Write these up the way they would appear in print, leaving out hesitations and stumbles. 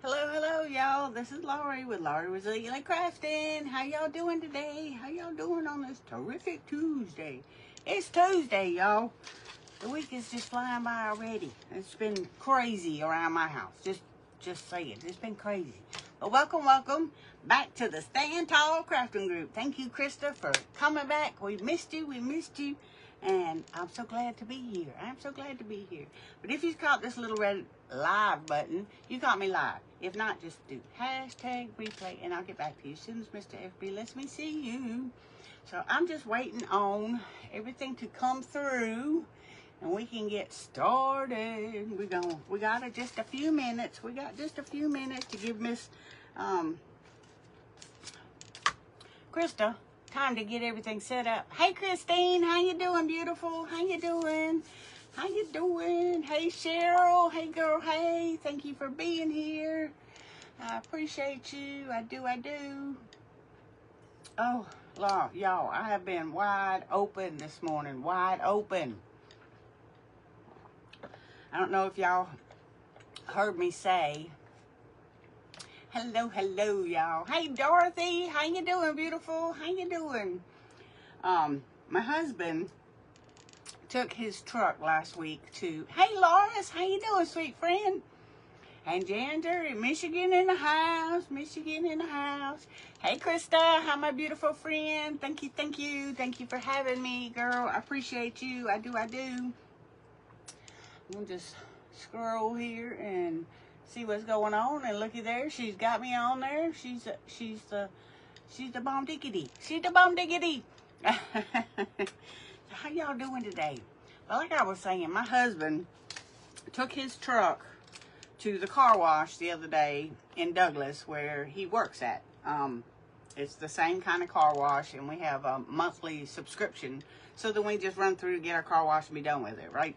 Hello, y'all. This is Laurie with Laurie Resiliently Crafting. How y'all doing today? How y'all doing on this terrific Tuesday? It's Tuesday, y'all. The week is just flying by already. It's been crazy around my house. Just saying, it's been crazy. But welcome back to the Stand Tall Crafting Group. Thank you, Krista, for coming back. We missed you. And I'm so glad to be here. I'm so glad to be here. But if you caught this little red live button, you caught me live. If not, just do hashtag replay and I'll get back to you as soon as Mr. FB lets me see you. So I'm just waiting on everything to come through and we can get started. We got just a few minutes. We got just a few minutes to give Miss Krista time to get everything set up. Hey, Christine, how you doing, beautiful? How you doing? How you doing? Hey, Cheryl. Hey, girl. Hey, thank you for being here. I appreciate you. I do. Oh, Lord, y'all, I have been wide open this morning. Wide open. I don't know if y'all heard me say hello, y'all. Hey, Dorothy, how you doing, beautiful? How you doing? My husband took his truck last week to, hey, Loris, how you doing, sweet friend? And Jander in Michigan in the house. Hey, Krista, how my beautiful friend? Thank you for having me, girl. I appreciate you. I do. I'm gonna just scroll here and see what's going on. And looky there, she's got me on there. She's the bomb diggity. She's the bomb diggity. How y'all doing today? Well, like I was saying, my husband took his truck to the car wash the other day in Douglas where he works at. It's the same kind of car wash, and we have a monthly subscription so that we just run through to get our car wash and be done with it, right?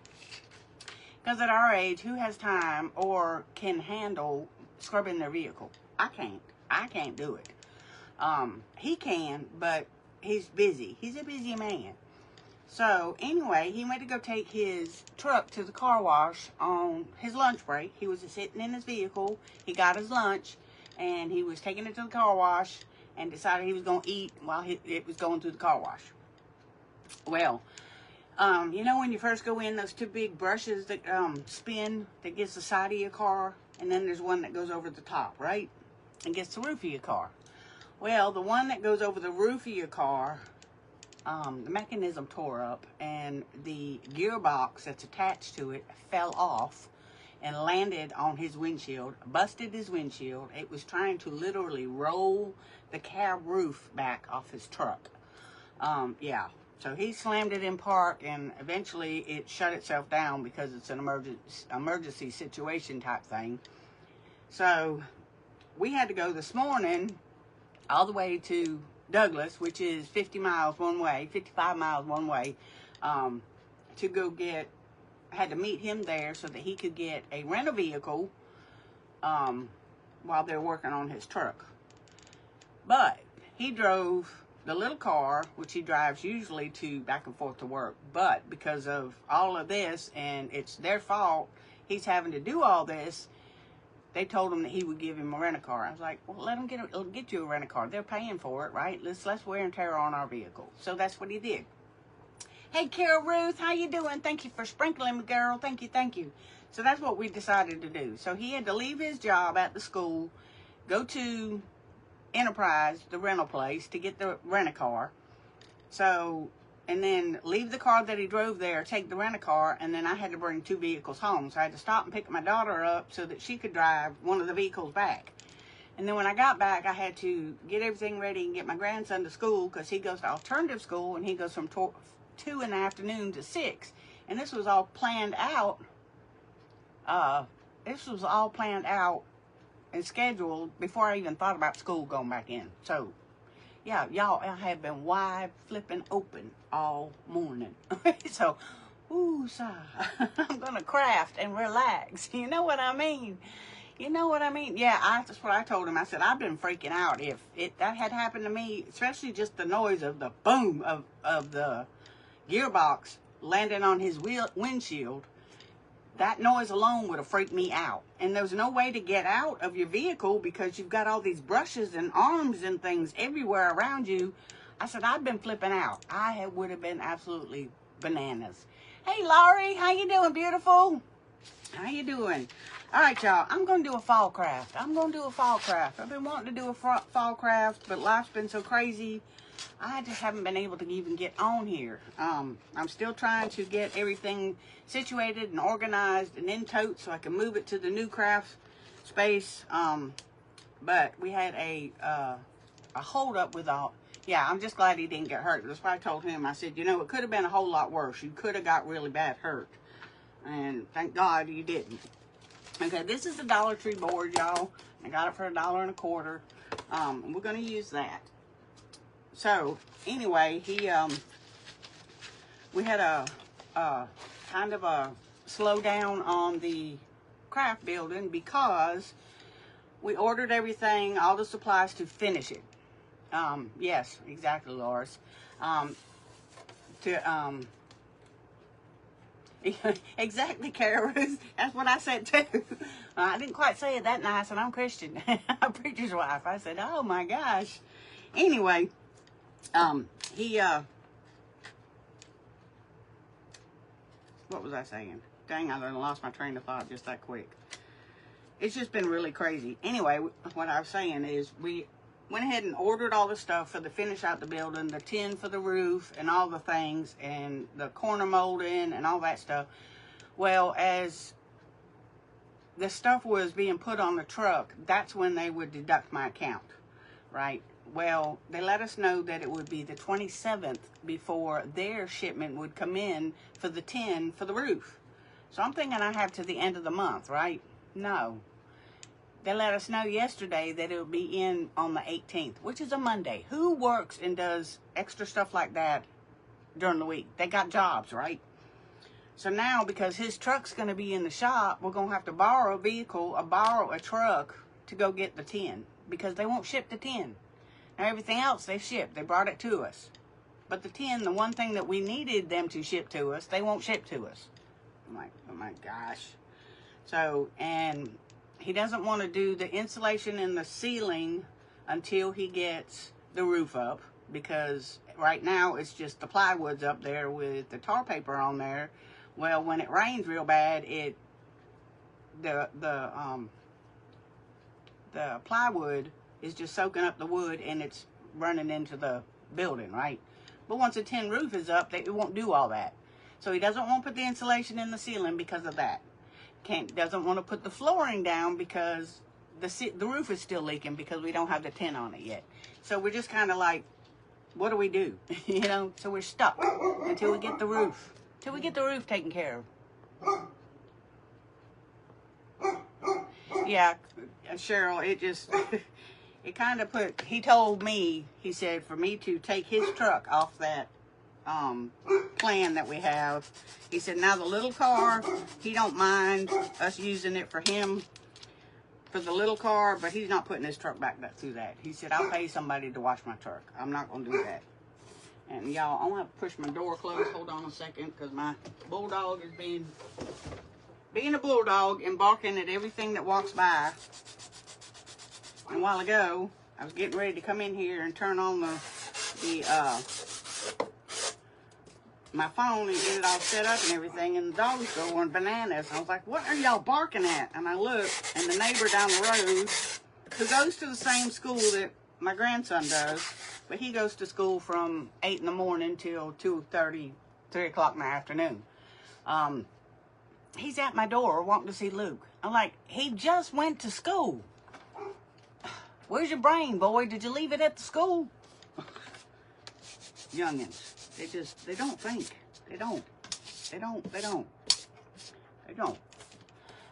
Because at our age, who has time or can handle scrubbing their vehicle? I can't do it. He can, but he's busy. He's a busy man. So anyway, he went to go take his truck to the car wash on his lunch break. He was sitting in his vehicle. He got his lunch, and he was taking it to the car wash and decided he was going to eat while it was going through the car wash. Well, you know when you first go in, those two big brushes that spin, that gets the side of your car, and then there's one that goes over the top, right? And gets the roof of your car. Well, the one that goes over the roof of your car, the mechanism tore up, and the gearbox that's attached to it fell off and landed on his windshield, busted his windshield. It was trying to literally roll the cab roof back off his truck. Yeah. So he slammed it in park, and eventually it shut itself down because it's an emergency situation type thing. So we had to go this morning all the way to Douglas, which is 55 miles one way, to go get, had to meet him there so that he could get a rental vehicle while they're working on his truck. But he drove the little car, which he drives usually to back and forth to work, but because of all of this, and it's their fault, he's having to do all this, they told him that he would give him a rent-a-car. I was like, well, let him get you a rent-a-car. They're paying for it, right? Let's wear and tear on our vehicle. So that's what he did. Hey, Carol Ruth, how you doing? Thank you for sprinkling me, girl. Thank you. So that's what we decided to do. So he had to leave his job at the school, go to Enterprise, the rental place, to get the rent-a-car. So, and then leave the car that he drove there, take the rent-a-car, and then I had to bring two vehicles home. So I had to stop and pick my daughter up so that she could drive one of the vehicles back. And then when I got back, I had to get everything ready and get my grandson to school because he goes to alternative school, and he goes from 2 in the afternoon to 6. And this was all planned out. And scheduled before I even thought about school going back in. So, yeah, y'all, I have been wide flipping open all morning. So, I'm going to craft and relax. You know what I mean? Yeah, that's what I told him. I said, I've been freaking out. If that had happened to me, especially just the noise of the boom of the gearbox landing on his windshield, that noise alone would have freaked me out. And there's no way to get out of your vehicle because you've got all these brushes and arms and things everywhere around you. I said, I'd been flipping out. Would have been absolutely bananas. Hey, Laurie, how you doing, beautiful? How you doing? All right, y'all, I'm going to do a fall craft. I've been wanting to do a fall craft, but life's been so crazy. I just haven't been able to even get on here. I'm still trying to get everything situated and organized and in totes so I can move it to the new craft space. But we had a hold up with all. Yeah, I'm just glad he didn't get hurt. That's why I told him. I said, you know, it could have been a whole lot worse. You could have got really bad hurt. And thank God you didn't. Okay, this is the Dollar Tree board, y'all. I got it for $1.25. And we're going to use that. So, anyway, we had a kind of a slowdown on the craft building because we ordered everything, all the supplies to finish it. Yes, exactly, Loris. Exactly, Carol Ruth. That's what I said too. I didn't quite say it that nice, and I'm Christian. I'm a preacher's wife. I said, oh my gosh. Anyway, what was I saying? Dang, I lost my train of thought just that quick. It's just been really crazy. Anyway, what I was saying is we went ahead and ordered all the stuff for the finish out the building, the tin for the roof and all the things, and the corner molding and all that stuff. Well, as the stuff was being put on the truck, that's when they would deduct my account, right? Well, they let us know that it would be the 27th before their shipment would come in for the tin for the roof. So I'm thinking I have to the end of the month, right? No. They let us know yesterday that it would be in on the 18th, which is a Monday. Who works and does extra stuff like that during the week? They got jobs, right? So now, because his truck's going to be in the shop, we're going to have to borrow a vehicle or borrow a truck to go get the tin because they won't ship the tin. Now, everything else they shipped. They brought it to us. But the tin, the one thing that we needed them to ship to us, they won't ship to us. I'm like, oh my gosh. So, and he doesn't want to do the insulation and the ceiling until he gets the roof up, because right now it's just the plywood's up there with the tar paper on there. Well, when it rains real bad, the plywood is just soaking up the wood and it's running into the building, right? But once a tin roof is up, it won't do all that. So he doesn't want to put the insulation in the ceiling because of that. Doesn't want to put the flooring down because the roof is still leaking because we don't have the tin on it yet. So we're just kind of like, what do we do? You know, so we're stuck until we get the roof. Till we get the roof taken care of. Yeah, Cheryl, it just, it kind of he told me, he said for me to take his truck off that plan that we have. He said now the little car, he don't mind us using it for him for the little car, but he's not putting his truck back through that. He said, I'll pay somebody to wash my truck. I'm not going to do that. And y'all, I'm going to have to push my door closed. Hold on a second, because my bulldog is being a bulldog and barking at everything that walks by. And a while ago, I was getting ready to come in here and turn on my phone and get it all set up and everything, and the dog's going bananas. I was like, what are y'all barking at? And I looked, and the neighbor down the road, who goes to the same school that my grandson does, but he goes to school from 8 in the morning till 2:30, 3 o'clock in the afternoon. He's at my door wanting to see Luke. I'm like, he just went to school. Where's your brain, boy? Did you leave it at the school? Youngins. They don't think. They don't.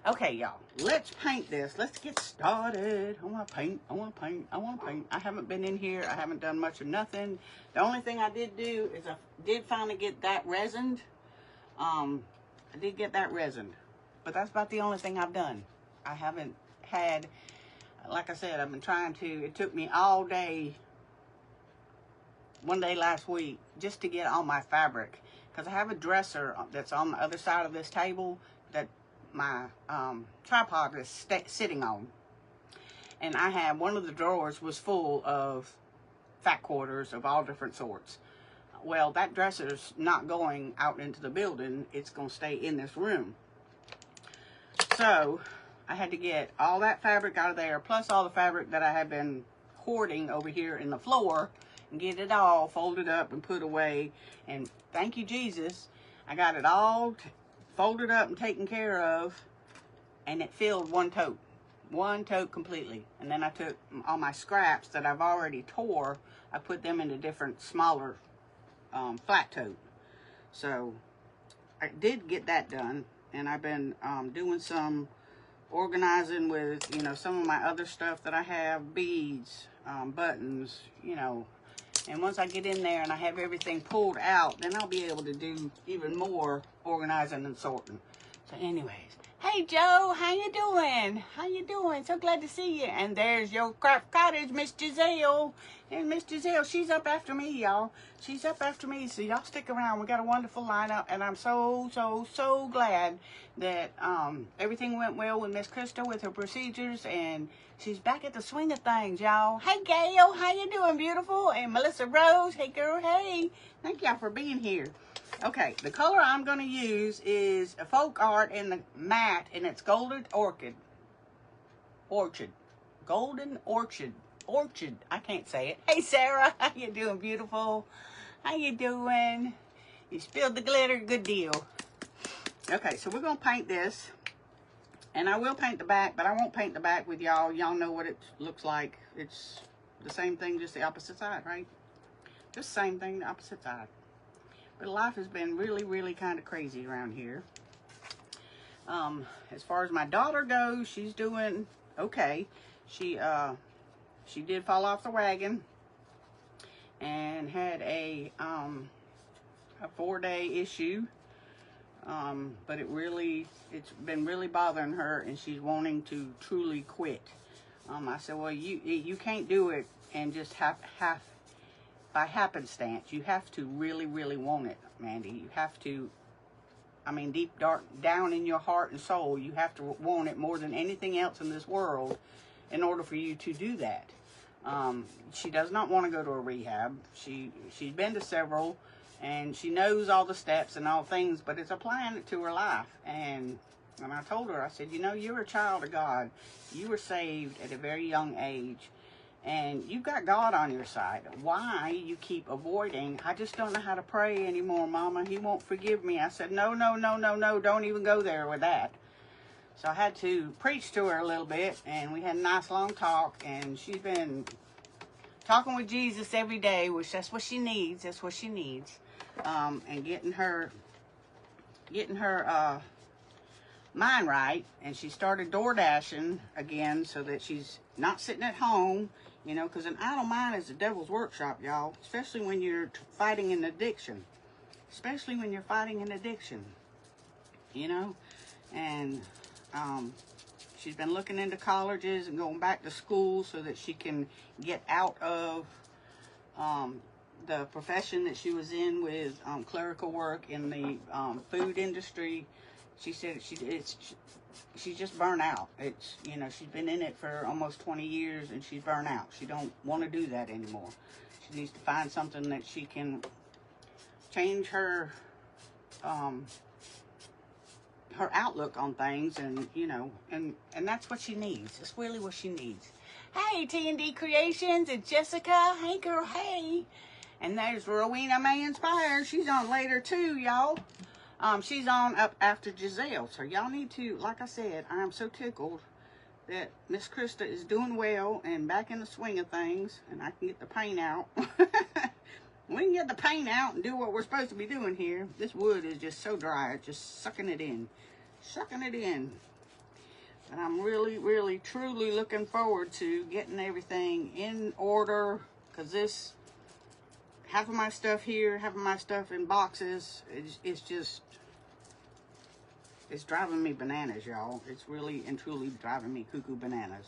Okay, y'all. Let's paint this. Let's get started. I want to paint. I haven't been in here. I haven't done much of nothing. The only thing I did do is I did finally get that resined. I did get that resined. But that's about the only thing I've done. I haven't had, like I said, I've been trying to, it took me all day, one day last week, just to get all my fabric, because I have a dresser that's on the other side of this table that my tripod is sitting on. And I had one of the drawers was full of fat quarters of all different sorts. Well, that dresser's not going out into the building. It's going to stay in this room. So I had to get all that fabric out of there, plus all the fabric that I had been hoarding over here in the floor, and get it all folded up and put away. And thank you, Jesus, I got it all folded up and taken care of, and it filled one tote completely. And then I took all my scraps that I've already tore, I put them into different smaller flat tote. So I did get that done, and I've been doing some organizing with, you know, some of my other stuff that I have, beads, buttons, you know. And once I get in there and I have everything pulled out, then I'll be able to do even more organizing and sorting. So anyways, hey Joe, how you doing? How you doing? So glad to see you. And there's your Craft Cottage, Miss Giselle. And Miss Giselle, she's up after me, y'all. She's up after me, so y'all stick around. We got a wonderful lineup, and I'm so glad that everything went well with Miss Krista with her procedures, and she's back at the swing of things, y'all. Hey Gail, how you doing, beautiful? And Melissa Rose, hey girl, hey. Thank y'all for being here. Okay, the color I'm going to use is a Folk Art in the matte, and it's Golden Orchid. Golden Orchid. I can't say it. Hey Sarah, how you doing, beautiful? How you doing? You spilled the glitter, good deal. Okay, so we're going to paint this, and I will paint the back, but I won't paint the back with y'all. Y'all know what it looks like. It's the same thing, just the opposite side, right? Just the same thing, the opposite side. But life has been really kind of crazy around here. As far as my daughter goes, she's doing okay. She did fall off the wagon and had a 4-day issue. But it's been really bothering her, and she's wanting to truly quit. I said, well, you can't do it and just by happenstance. You have to really want it, Mandy. You have to, I mean, deep down in your heart and soul, you have to want it more than anything else in this world in order for you to do that. She does not want to go to a rehab. She's been to several, and she knows all the steps and all things, but it's applying it to her life. And I told her, I said, you know, you're a child of God. You were saved at a very young age, and you've got God on your side. Why you keep avoiding? I just don't know how to pray anymore, Mama. He won't forgive me. I said, no, don't even go there with that. So I had to preach to her a little bit, and we had a nice long talk, and she's been talking with Jesus every day, which that's what she needs. That's what she needs. And getting her mind right. And she started door dashing again so that she's not sitting at home, you know, because an idle mind is the devil's workshop, y'all, especially when you're fighting an addiction. You know, and she's been looking into colleges and going back to school so that she can get out of the profession that she was in with clerical work in the food industry. She said she's just burnt out. It's, you know, she's been in it for almost 20 years and she's burnt out. She don't want to do that anymore. She needs to find something that she can change her her outlook on things, and you know, and that's what she needs. It's really what she needs. Hey, T&D Creations and Jessica. Hey, girl. Hey. And there's Rowena May Inspired. She's on later too, y'all. She's on up after Giselle. So y'all need to, like I said, I am so tickled that Miss Krista is doing well and back in the swing of things, and I can get the paint out. We can get the paint out and do what we're supposed to be doing here. This wood is just so dry. It's just sucking it in. And I'm really, truly looking forward to getting everything in order, because this, half of my stuff here, half of my stuff in boxes, it's just, it's driving me bananas, y'all. It's really and truly driving me cuckoo bananas.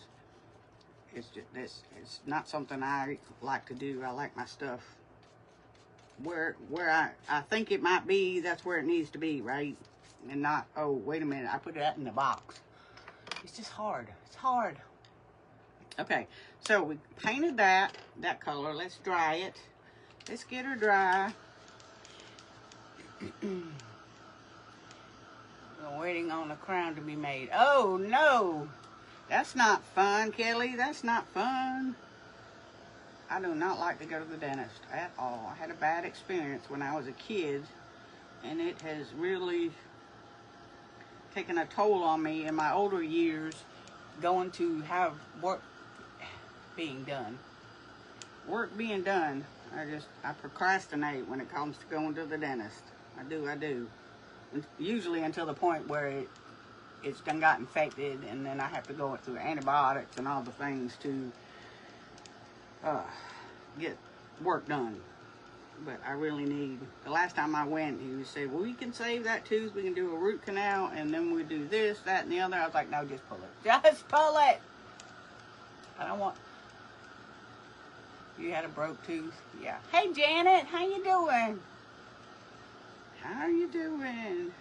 It's just this. It's not something I like to do. I like my stuff where I think it might be. That's where it needs to be, right? and not, oh, wait a minute, I put that in the box. It's just hard. It's hard. Okay, so we painted that color. Let's dry it. Let's get her dry. We're waiting on the crown to be made. Oh, no. That's not fun, Kelly. That's not fun. I do not like to go to the dentist at all. I had a bad experience when I was a kid, and it has really taken a toll on me in my older years, going to have work being done. Work being done. I procrastinate when it comes to going to the dentist. I do. Usually until the point where it's done got infected, and then I have to go through antibiotics and all the things to get work done. But I really need, the last time I went, he said, well, we can save that tooth, we can do a root canal, and then we do this, that, and the other. I was like, no, just pull it. Just pull it! I don't want, you had a broke tooth? Yeah. Hey, Janet, how you doing? How are you doing?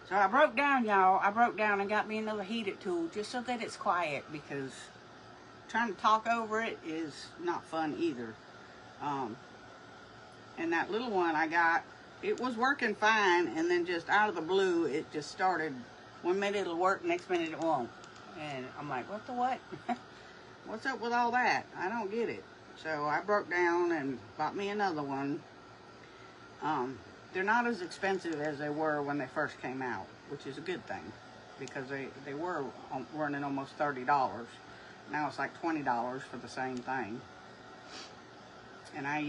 So I broke down, y'all. I broke down and got me another heated tool just so that it's quiet, because trying to talk over it is not fun either. And that little one I got, it was working fine, and then just out of the blue, it just started. One minute it'll work, next minute it won't. And I'm like, what the what? What's up with all that? I don't get it. So I broke down and bought me another one. They're not as expensive as they were when they first came out, which is a good thing, because they were running almost $30. Now it's like $20 for the same thing. And I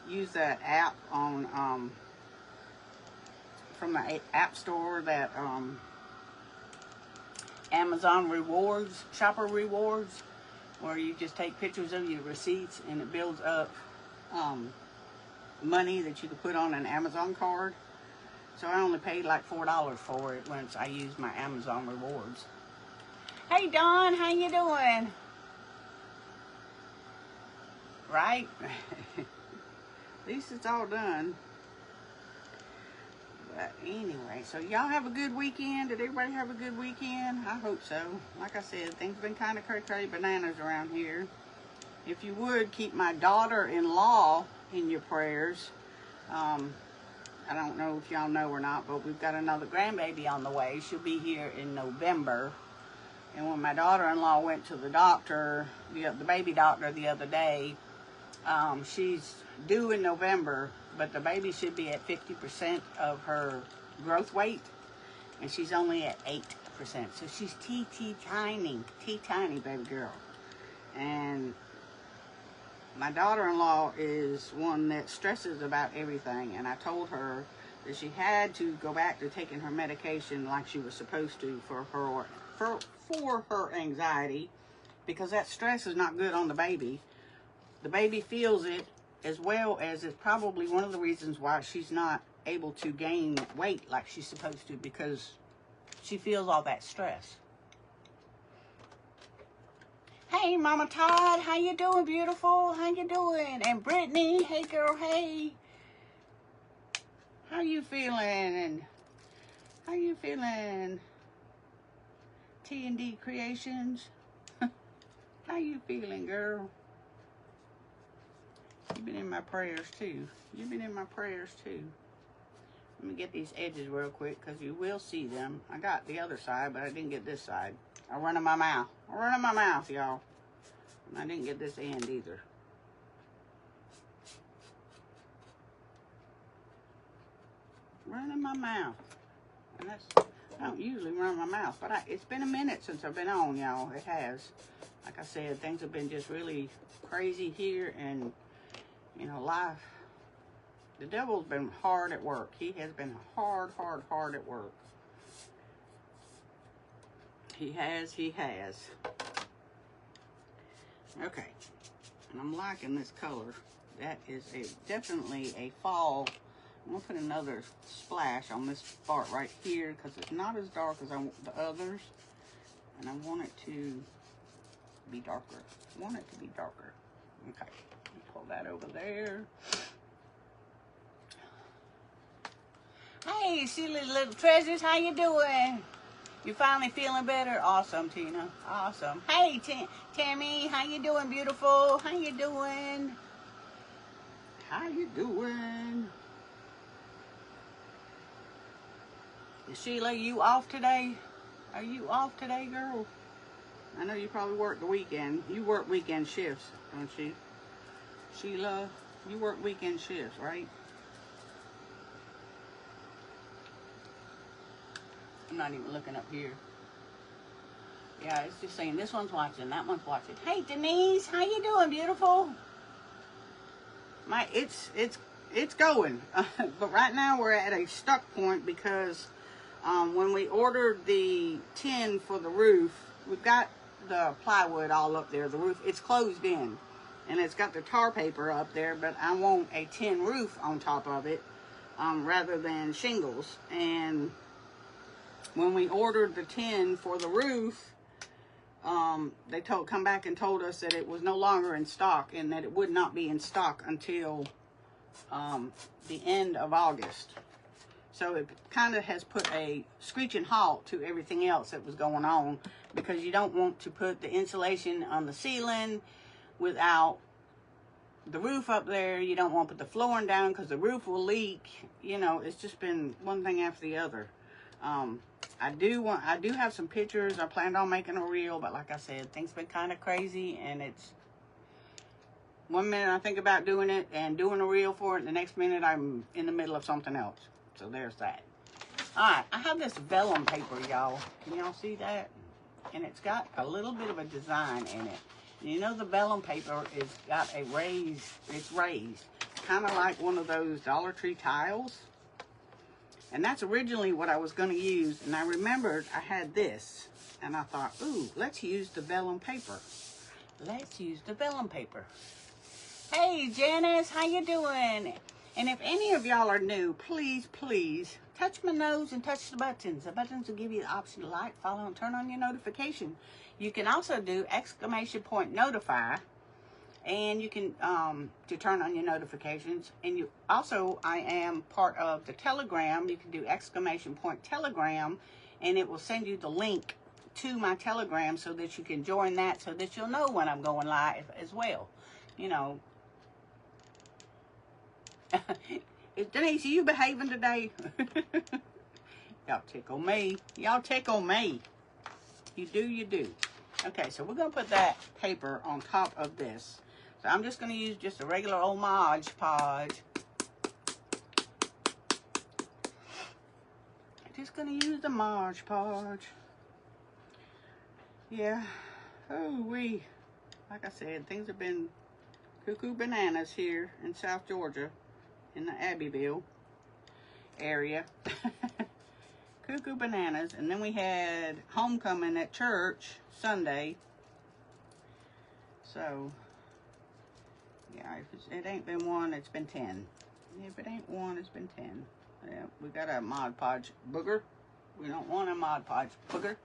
use that app on from the app store, that Amazon Rewards, Shopper Rewards, where you just take pictures of your receipts and it builds up money that you could put on an Amazon card. So I only paid like $4 for it once I used my Amazon Rewards. Hey Dawn, how you doing? Right? At least it's all done. But anyway, so y'all have a good weekend. Did everybody have a good weekend? I hope so. Like I said, things have been kind of cray bananas around here. If you would, keep my daughter-in-law in your prayers. I don't know if y'all know or not, but we've got another grandbaby on the way. She'll be here in November. And when my daughter-in-law went to the doctor, the baby doctor, the other day, she's due in November, but the baby should be at 50% of her growth weight, and she's only at 8%. So she's tiny baby girl. And my daughter-in-law is one that stresses about everything, and I told her that she had to go back to taking her medication like she was supposed to for her anxiety, because that stress is not good on the baby. The baby feels it, as well as it's probably one of the reasons why she's not able to gain weight like she's supposed to, because she feels all that stress. Hey, Mama Todd, how you doing, beautiful? How you doing? And Brittany, hey girl, hey. How you feeling? And how you feeling? T&D Creations. How you feeling, girl? You've been in my prayers too. You've been in my prayers too. Let me get these edges real quick, because you will see them. I got the other side, but I didn't get this side. I run in my mouth. I run in my mouth, y'all. And I didn't get this end either. Run in my mouth. And that's, I don't usually run my mouth, but it's been a minute since I've been on, y'all. It has. Like I said, things have been just really crazy here, and you know, life, the devil's been hard at work. He has been hard at work. He has. Okay, and I'm liking this color. That is definitely a fall. I'm gonna put another splash on this part right here, because it's not as dark as I want the others, and I want it to be darker. Okay. Pull that over there. Hey, silly little treasures, how you doing? You finally feeling better? Awesome, Tina. Awesome. Hey, Tammy, how you doing, beautiful? How you doing? How you doing? Sheila, you off today? Are you off today, girl? I know you probably work the weekend. You work weekend shifts, don't you? Sheila, you work weekend shifts, right? I'm not even looking up here. Yeah, it's just saying this one's watching, that one's watching. Hey, Denise, how you doing, beautiful? It's going, but right now we're at a stuck point because when we ordered the tin for the roof, we've got the plywood all up there. The roof, it's closed in, and it's got the tar paper up there, but I want a tin roof on top of it rather than shingles. And when we ordered the tin for the roof, they come back and told us that it was no longer in stock and that it would not be in stock until the end of August. So it kind of has put a screeching halt to everything else that was going on, because you don't want to put the insulation on the ceiling without the roof up there. You don't want to put the flooring down because the roof will leak. You know, it's just been one thing after the other. I do have some pictures. I planned on making a reel, but like I said, things been kind of crazy, and it's one minute I think about doing it and doing a reel for it, the next minute I'm in the middle of something else. So there's that. Alright, I have this vellum paper, y'all. Can y'all see that? And it's got a little bit of a design in it. And you know the vellum paper is got a raised, it's raised. Kind of like one of those Dollar Tree tiles. And that's originally what I was going to use. And I remembered I had this. And I thought, ooh, let's use the vellum paper. Let's use the vellum paper. Hey, Janice, how you doing? And if any of y'all are new, please, please touch my nose and touch the buttons. The buttons will give you the option to like, follow, and turn on your notification. You can also do !notify, and you can to turn on your notifications. And you also, I am part of the Telegram. You can do !Telegram, and it will send you the link to my Telegram so that you can join that, so that you'll know when I'm going live as well. You know. Denise, are you behaving today? Y'all tickle me. Y'all tickle me. You do, you do. Okay, so we're going to put that paper on top of this. So I'm just going to use just a regular old Mod Podge. Just going to use the Mod Podge. Yeah. Oh, like I said, things have been cuckoo bananas here in South Georgia. In the Abbeville area. Cuckoo bananas. And then we had homecoming at church Sunday. So, yeah, if it ain't been one, it's been 10. If it ain't one, it's been 10. Yeah, we got a Mod Podge booger. We don't want a Mod Podge booger.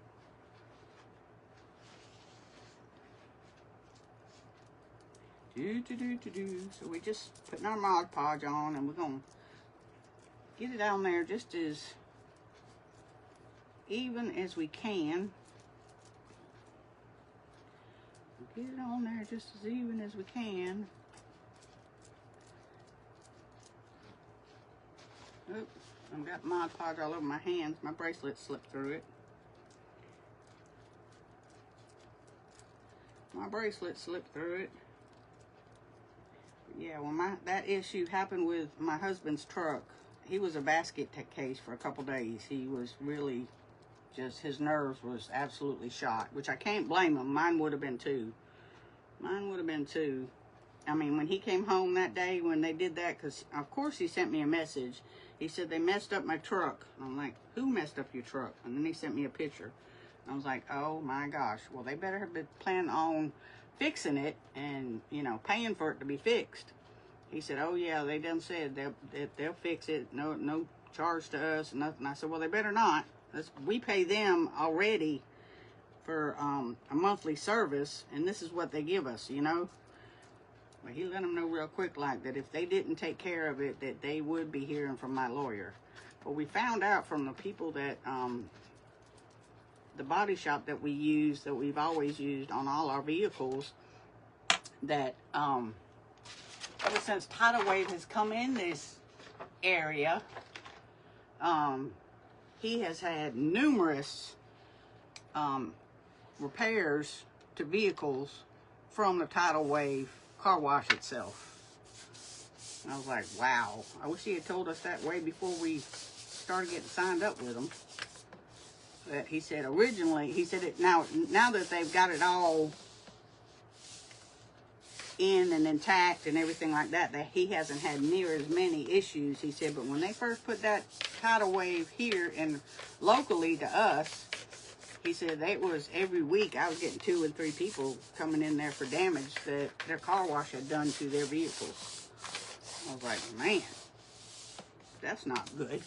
So we just putting our Mod Podge on, and we're gonna get it down there just as even as we can. Get it on there just as even as we can. Oops, I've got Mod Podge all over my hands. My bracelet slipped through it. My bracelet slipped through it. Yeah, well, that issue happened with my husband's truck. He was a basket case for a couple days. He was really just, his nerves was absolutely shot, which I can't blame him. Mine would have been too. Mine would have been too. I mean, when he came home that day when they did that, because of course he sent me a message. He said they messed up my truck. I'm like, who messed up your truck? And then he sent me a picture. I was like, oh my gosh. Well, they better have been planning on fixing it and, you know, paying for it to be fixed. He said, oh yeah, they done said they'll fix it. No charge to us, nothing. I said, well, they better not. We pay them already for a monthly service, and this is what they give us, you know. But he let them know real quick, like, that if they didn't take care of it, that they would be hearing from my lawyer. But we found out from the people that, the body shop that we use, that we've always used on all our vehicles, that ever since Tidal Wave has come in this area, he has had numerous repairs to vehicles from the Tidal Wave car wash itself. And I was like, wow, I wish he had told us that way before we started getting signed up with them. That he said originally, he said it now that they've got it all in and intact and everything like that, that he hasn't had near as many issues. He said, but when they first put that Tidal Wave here and locally to us, he said it was every week I was getting 2 and 3 people coming in there for damage that their car wash had done to their vehicles. I was like, man, that's not good.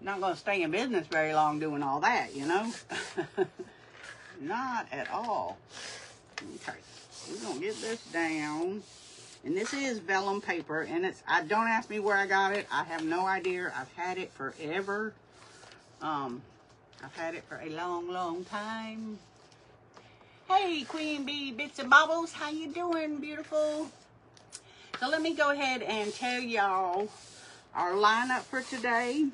Not going to stay in business very long doing all that, you know. Not at all. Okay, we're going to get this down. And this is vellum paper, and it's, don't ask me where I got it. I have no idea. I've had it forever. I've had it for a long, long time. Hey, Queen Bee Bits and Bobbles, how you doing, beautiful? So let me go ahead and tell y'all our lineup for today.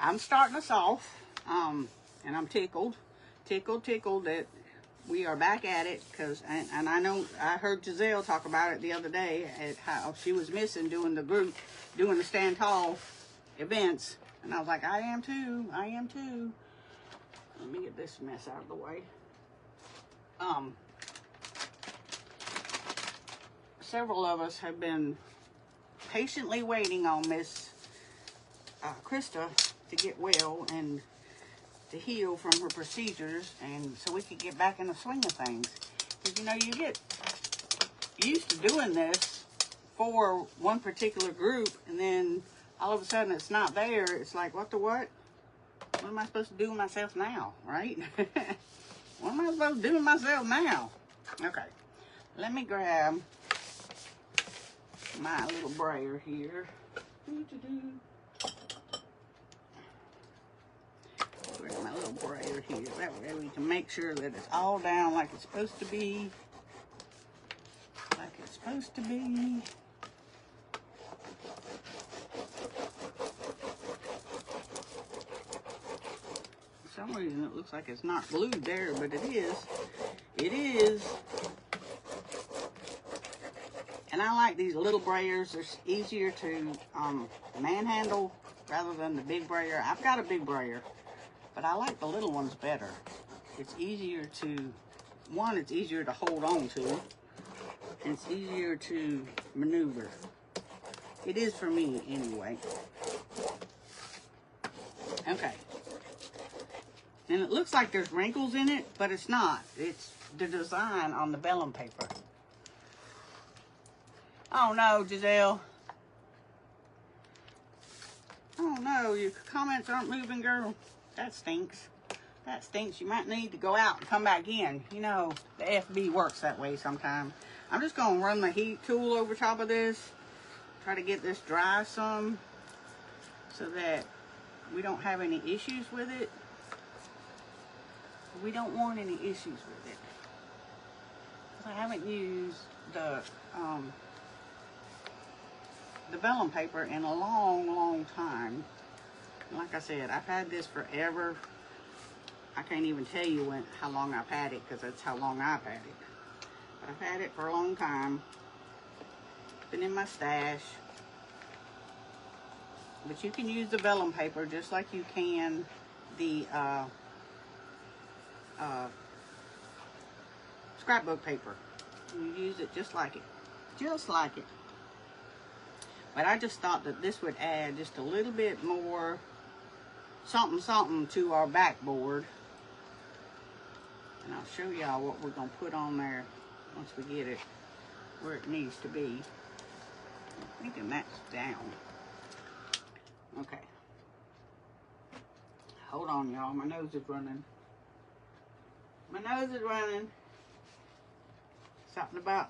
I'm starting us off, and I'm tickled that we are back at it, because, and I know, I heard Giselle talk about it the other day, at how she was missing doing the Stand Tall events. And I was like, I am too. Let me get this mess out of the way. Several of us have been patiently waiting on Miss Krista to get well and to heal from her procedures, and so we could get back in the swing of things. Because, you know, you get used to doing this for one particular group, and then all of a sudden it's not there. It's like, what the what? What am I supposed to do with myself now, right? What am I supposed to do with myself now? Okay, let me grab my little brayer here. Grab my little brayer here. That way we can make sure that it's all down like it's supposed to be. Like it's supposed to be. For some reason it looks like it's not glued there, but it is. It is. And I like these little brayers. They're easier to manhandle rather than the big brayer. I've got a big brayer, but I like the little ones better. It's easier to, one, it's easier to hold on to, and it's easier to maneuver. It is for me anyway. Okay. And it looks like there's wrinkles in it, but it's not. It's the design on the vellum paper. Oh no, Giselle. Oh no, your comments aren't moving, girl. That stinks. That stinks. You might need to go out and come back in. You know, the FB works that way sometimes. I'm just going to run the heat tool over top of this. Try to get this dry some, so that we don't have any issues with it. We don't want any issues with it. I haven't used the vellum paper in a long, long time. Like I said, I've had this forever. I can't even tell you how long I've had it, because that's how long I've had it. But I've had it for a long time. It's been in my stash. But you can use the vellum paper just like you can the scrapbook paper. You use it just like it. Just like it. But I just thought that this would add just a little bit more something to our backboard. And I'll show y'all what we're going to put on there once we get it where it needs to be. I'm thinking that's down. Okay. Hold on, y'all. My nose is running. My nose is running. Something about...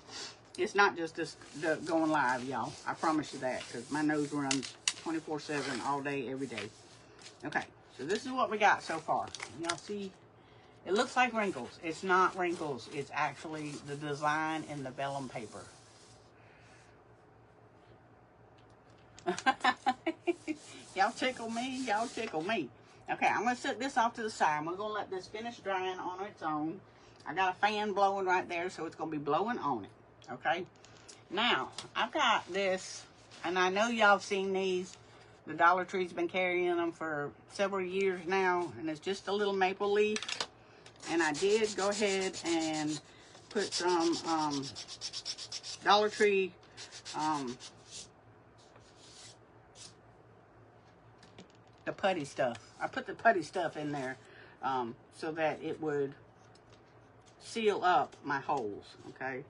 It's not just this going live, y'all. I promise you that, because my nose runs 24/7, all day, every day. Okay, so this is what we got so far. Y'all see, it looks like wrinkles. It's not wrinkles. It's actually the design in the vellum paper. Y'all tickle me. Y'all tickle me. Okay, I'm going to set this off to the side. I'm going to let this finish drying on its own. I got a fan blowing right there, so it's going to be blowing on it. Okay? Now, I've got this, and I know y'all have seen these. The Dollar Tree's been carrying them for several years now, and it's just a little maple leaf. And I did go ahead and put some Dollar Tree the putty stuff. I put the putty stuff in there so that it would seal up my holes, okay?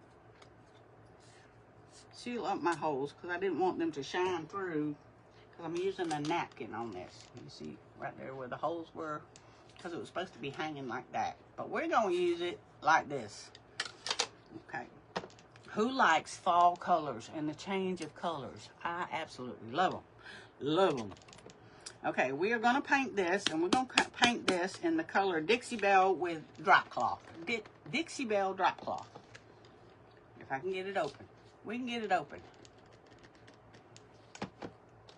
Seal up my holes because I didn't want them to shine through, because I'm using a napkin on this. You see right there where the holes were, because it was supposed to be hanging like that. But we're going to use it like this, okay? Who likes fall colors and the change of colors? I absolutely love them. Love them. Okay, we are going to paint this, and we're going to paint this in the color Dixie Belle with drop cloth. Dixie Belle drop cloth. If I can get it open. We can get it open.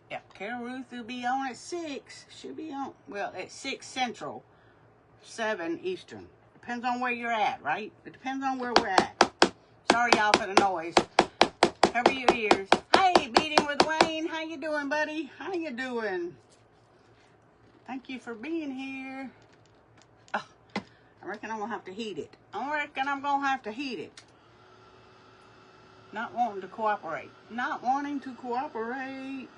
Yep, Carol Ruth will be on at 6. Should be on, well, at 6 Central, 7 Eastern. Depends on where you're at, right? It depends on where we're at. Sorry, y'all, for the noise. Cover your ears. Hey, Beating with Wayne. How you doing, buddy? How you doing? Thank you for being here. Oh, I reckon I'm going to have to heat it. I reckon I'm going to have to heat it. Not wanting to cooperate. Not wanting to cooperate.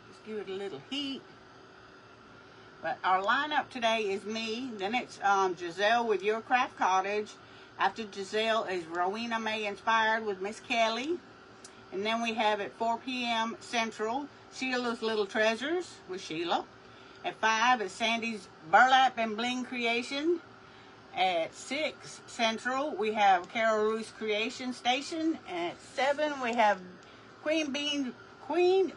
Just give it a little heat. But our lineup today is me. Then it's Giselle with Your Craft Cottage. After Giselle is Rowena May Inspired with Miss Kelly. And then we have at 4 p.m. Central, Sheila's Little Treasures with Sheila. At 5 is Sandy's Burlap and Bling Creation. At 6 Central, we have Carol Ruth's Creation Station. At 7, we have Queen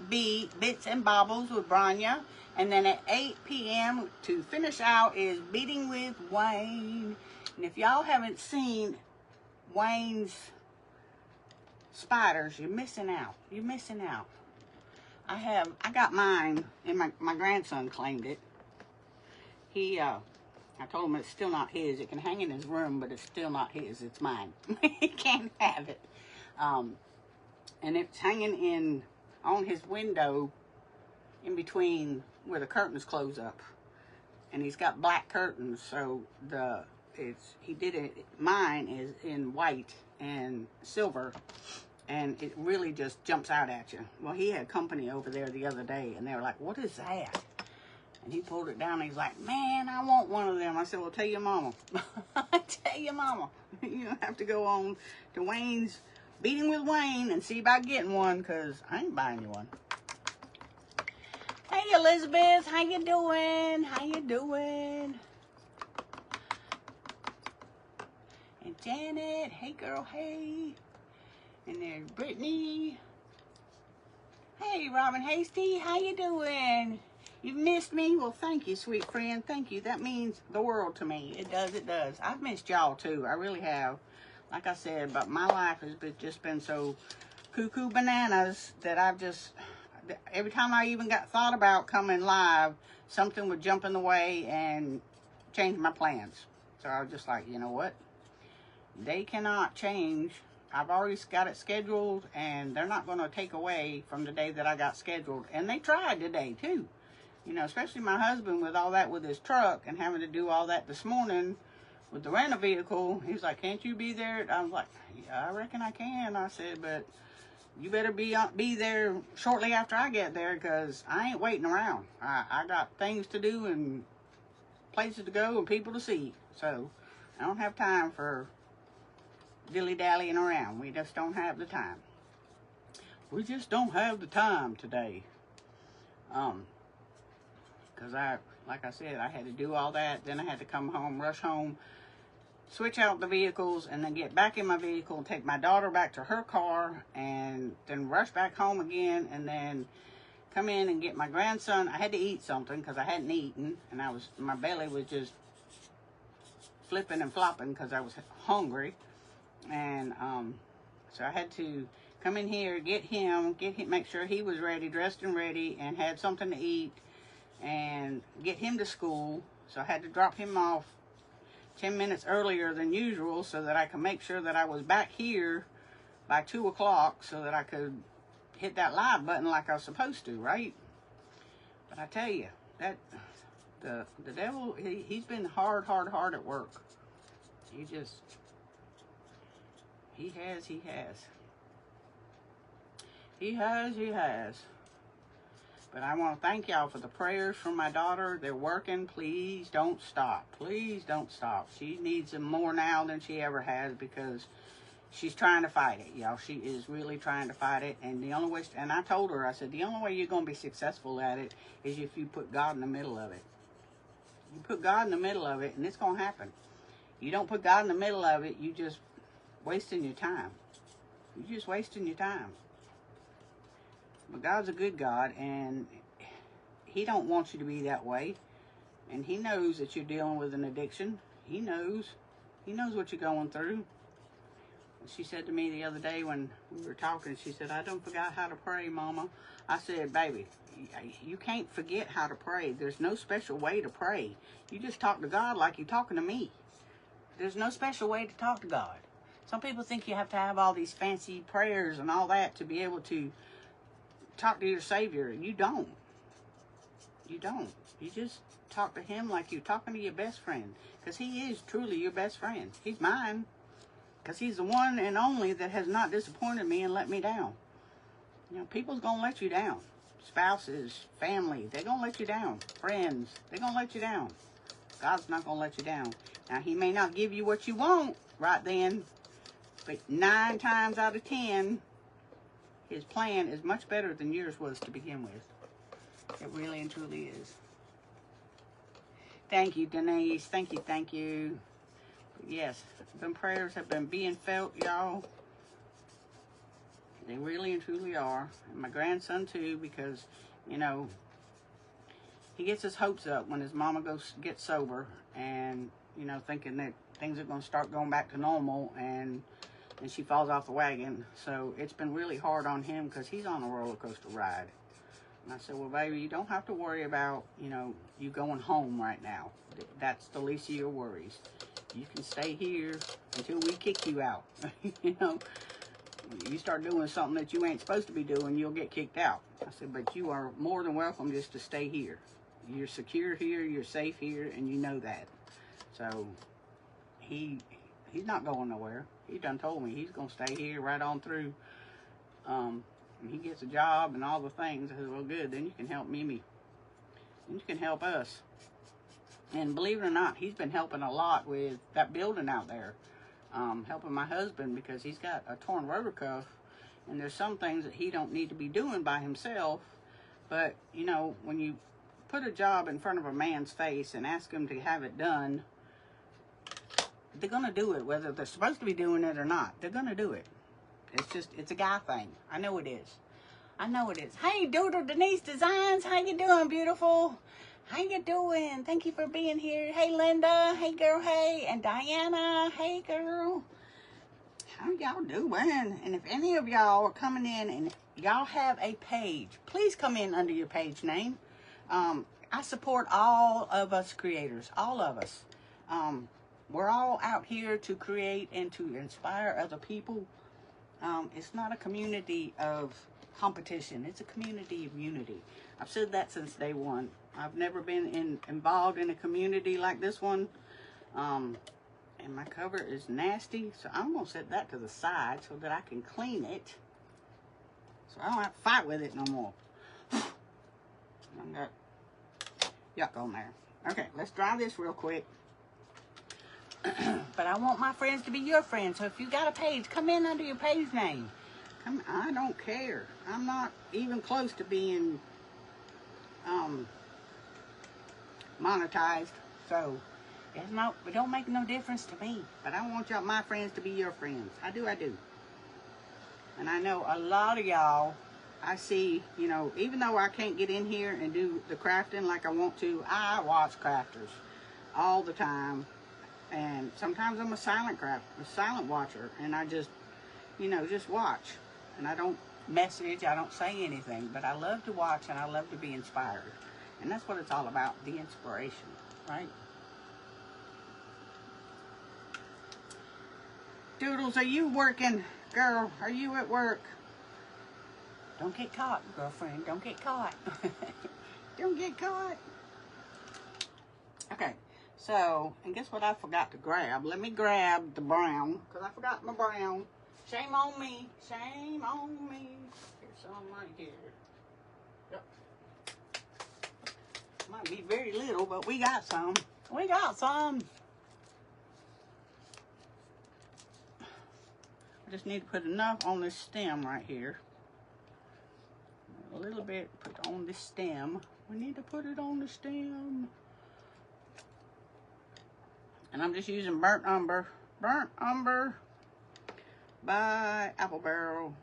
Bee Bits and Bobbles with Branya. And then at 8 p.m. to finish out is Beating with Wayne. And if y'all haven't seen Wayne's spiders, you're missing out. You're missing out. I got mine, and my grandson claimed it. I told him it's still not his. It can hang in his room, but it's still not his. It's mine. He can't have it. And it's hanging on his window in between where the curtains close up. And he's got black curtains, so mine is in white and silver, and it really just jumps out at you. Well, he had company over there the other day, and they were like, "What is that?" And he pulled it down, and he's like, "Man, I want one of them." I said, "Well, tell your mama." Tell your mama. You have to go on to Wayne's Beating with Wayne and see about getting one, because I ain't buying you one. Hey, Elizabeth, how you doing? How you doing? And Janet, hey girl, hey. And there's Brittany. Hey, Robin Hasty, how you doing? You've missed me? Well, thank you, sweet friend. Thank you. That means the world to me. It does, it does. I've missed y'all too. I really have. Like I said, but my life has just been so cuckoo bananas that I've just, every time I even thought about coming live, something would jump in the way and change my plans. So I was just like, you know what? They cannot change. I've already got it scheduled, and they're not going to take away from the day that I got scheduled. And they tried today too. You know, especially my husband with all that with his truck and having to do all that this morning with the rental vehicle. He's like, "Can't you be there?" I was like, "Yeah, I reckon I can." I said, "But you better be there shortly after I get there, because I ain't waiting around. I got things to do and places to go and people to see. So I don't have time for dilly-dallying around. We just don't have the time. We just don't have the time today." Because like I said, I had to do all that. Then I had to come home, rush home, switch out the vehicles, and then get back in my vehicle and take my daughter back to her car, and then rush back home again, and then come in and get my grandson. I had to eat something because I hadn't eaten, and my belly was just flipping and flopping because I was hungry. And so I had to come in here, get him, make sure he was ready, dressed and ready, and had something to eat, and get him to school. So I had to drop him off 10 minutes earlier than usual so that I could make sure that I was back here by 2 o'clock so that I could hit that live button like I was supposed to, right? But I tell you, that the devil, he's been hard at work. He has. But I want to thank y'all for the prayers from my daughter. They're working. Please don't stop. Please don't stop. She needs them more now than she ever has because she's trying to fight it, y'all. She is really trying to fight it. And the only way, and I told her, I said, the only way you're going to be successful at it is if you put God in the middle of it. You put God in the middle of it, and it's going to happen. You don't put God in the middle of it, you just wasting your time. You're just wasting your time. But God's a good God, and he don't want you to be that way. And he knows that you're dealing with an addiction. He knows. He knows what you're going through. She said to me the other day when we were talking, she said, I don't forget how to pray, Mama. I said, baby, you can't forget how to pray. There's no special way to pray. You just talk to God like you're talking to me. There's no special way to talk to God. Some people think you have to have all these fancy prayers and all that to be able to talk to your Savior. You don't. You don't. You just talk to him like you're talking to your best friend. Because he is truly your best friend. He's mine. Because he's the one and only that has not disappointed me and let me down. You know, people's going to let you down. Spouses, family, they're going to let you down. Friends, they're going to let you down. God's not going to let you down. Now, he may not give you what you want right then. But 9 times out of 10, his plan is much better than yours was to begin with. It really and truly is. Thank you, Denise. Thank you. Yes, them prayers have been being felt, y'all. They really and truly are. And my grandson, too, because, you know, he gets his hopes up when his mama gets sober and, you know, thinking that things are going to start going back to normal, and she falls off the wagon. So it's been really hard on him because he's on a roller coaster ride. And I said, well, baby, you don't have to worry about, you know, you going home right now. That's the least of your worries. You can stay here until we kick you out. You know, you start doing something that you ain't supposed to be doing, you'll get kicked out. I said, but you are more than welcome just to stay here. You're secure here, you're safe here, and you know that. So he's not going nowhere. He done told me he's going to stay here right on through. And he gets a job and all the things. I said, well, good, then you can help Mimi. Then you can help us. And believe it or not, he's been helping a lot with that building out there. Helping my husband because he's got a torn rotor cuff. And there's some things that he don't need to be doing by himself. But, you know, when you put a job in front of a man's face and ask him to have it done, they're going to do it, whether they're supposed to be doing it or not. They're going to do it. It's a guy thing. I know it is. Hey, Doodle Denise Designs. How you doing, beautiful? How you doing? Thank you for being here. Hey, Linda. Hey, girl. Hey. And Diana. Hey, girl. How y'all doing? And if any of y'all are coming in and y'all have a page, please come in under your page name. I support all of us creators. All of us. We're all out here to create and to inspire other people. It's not a community of competition. It's a community of unity. I've said that since day one. I've never been involved in a community like this one. And my cover is nasty, so I'm going to set that to the side so that I can clean it. So I don't have to fight with it no more. I got yuck on there. Okay, let's dry this real quick. But I want my friends to be your friends. So if you got a page, come in under your page name. I don't care. I'm not even close to being monetized. So It don't make no difference to me. But I want y'all, my friends, to be your friends. I do. And I know a lot of y'all, I see, you know, even though I can't get in here and do the crafting like I want to, I watch crafters all the time. And sometimes I'm a silent watcher, and I just, you know, just watch. And I don't message, I don't say anything, but I love to watch and I love to be inspired. And that's what it's all about, the inspiration, right? Doodles, are you working? Girl, are you at work? Don't get caught, girlfriend. Don't get caught. Don't get caught. Okay, so, and guess what I forgot to grab? Let me grab the brown, because I forgot my brown. Shame on me. Shame on me. Here's some right here. Yep. Might be very little, but we got some. We got some. I just need to put enough on this stem right here. A little bit put on the stem. We need to put it on the stem. And I'm just using Burnt Umber. Burnt Umber by Apple Barrel.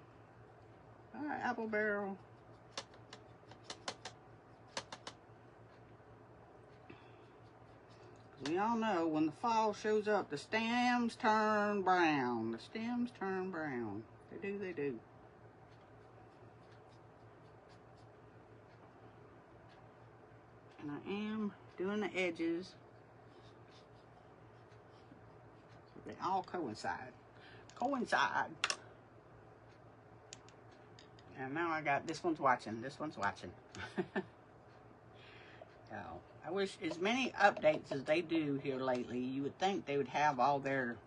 By Apple Barrel. We all know when the fall shows up, the stems turn brown. The stems turn brown. They do, they do. And I am doing the edges so they all coincide. And now I got, this one's watching. This one's watching. I wish as many updates as they do here lately, you would think they would have all their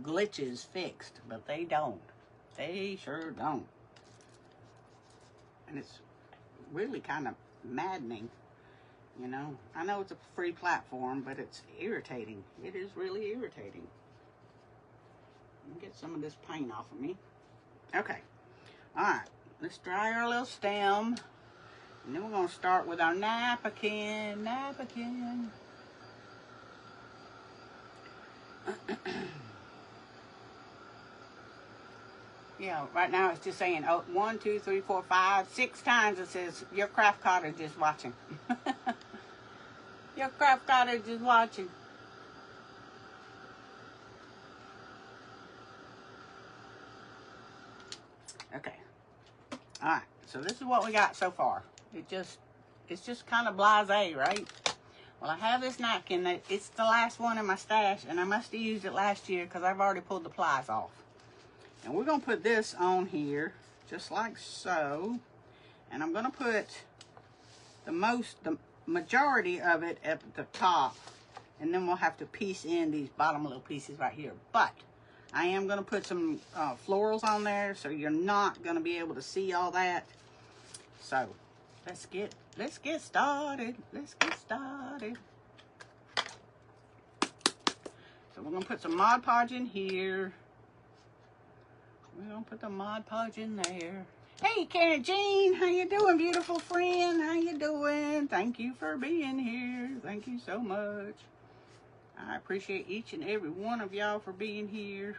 glitches fixed, but they don't. They sure don't. And it's really kind of maddening, you know. I know it's a free platform, but it's irritating. It is really irritating. Let me get some of this paint off of me. Okay. All right. Let's dry our little stem. And then we're going to start with our napkin. Yeah, right now it's just saying 1, 2, 3, 4, 5, 6 times it says your craft cottage is watching. Your craft cottage is watching. Okay. All right. So this is what we got so far. It's just kind of blasé, right? Well, I have this napkin. It's the last one in my stash, and I must have used it last year because I've already pulled the plies off. And we're going to put this on here, just like so. And I'm going to put the majority of it at the top. And then we'll have to piece in these bottom little pieces right here. But I am going to put some florals on there, so you're not going to be able to see all that. So let's get started. Let's get started. So we're going to put some Mod Podge in here. We're going to put the Mod Podge in there. Hey, Karen Jean, how you doing, beautiful friend? How you doing? Thank you for being here. Thank you so much. I appreciate each and every one of y'all for being here.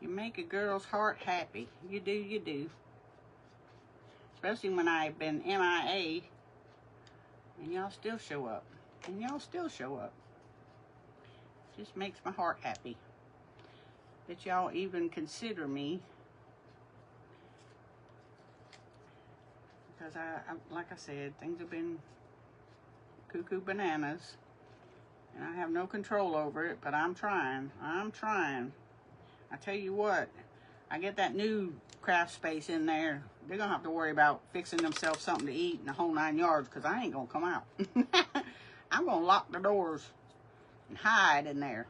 You make a girl's heart happy. You do, you do. Especially when I've been MIA and y'all still show up. And y'all still show up. Just makes my heart happy that y'all even consider me. Because I like I said, things have been cuckoo bananas. And I have no control over it, but I'm trying. I'm trying. I tell you what, I get that new craft space in there, they're going to have to worry about fixing themselves something to eat in the whole 9 yards, because I ain't going to come out. I'm going to lock the doors and hide in there.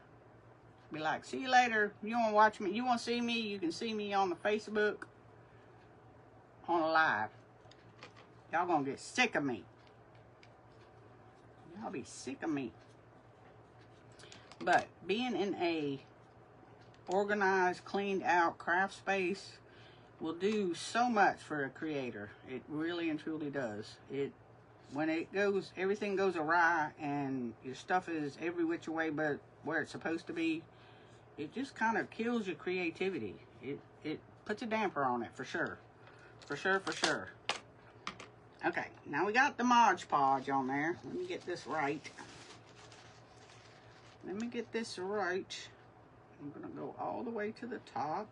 Be like, see you later. You want to watch me? You want to see me? You can see me on the Facebook on a live. Y'all going to get sick of me. Y'all be sick of me. But being in a organized, cleaned out craft space will do so much for a creator. It really and truly does. It when it goes, everything goes awry and your stuff is every which way but where it's supposed to be, it just kind of kills your creativity. It puts a damper on it, for sure. For sure, for sure. Okay, now we got the Mod Podge on there. Let me get this right. Let me get this right. I'm going to go all the way to the top.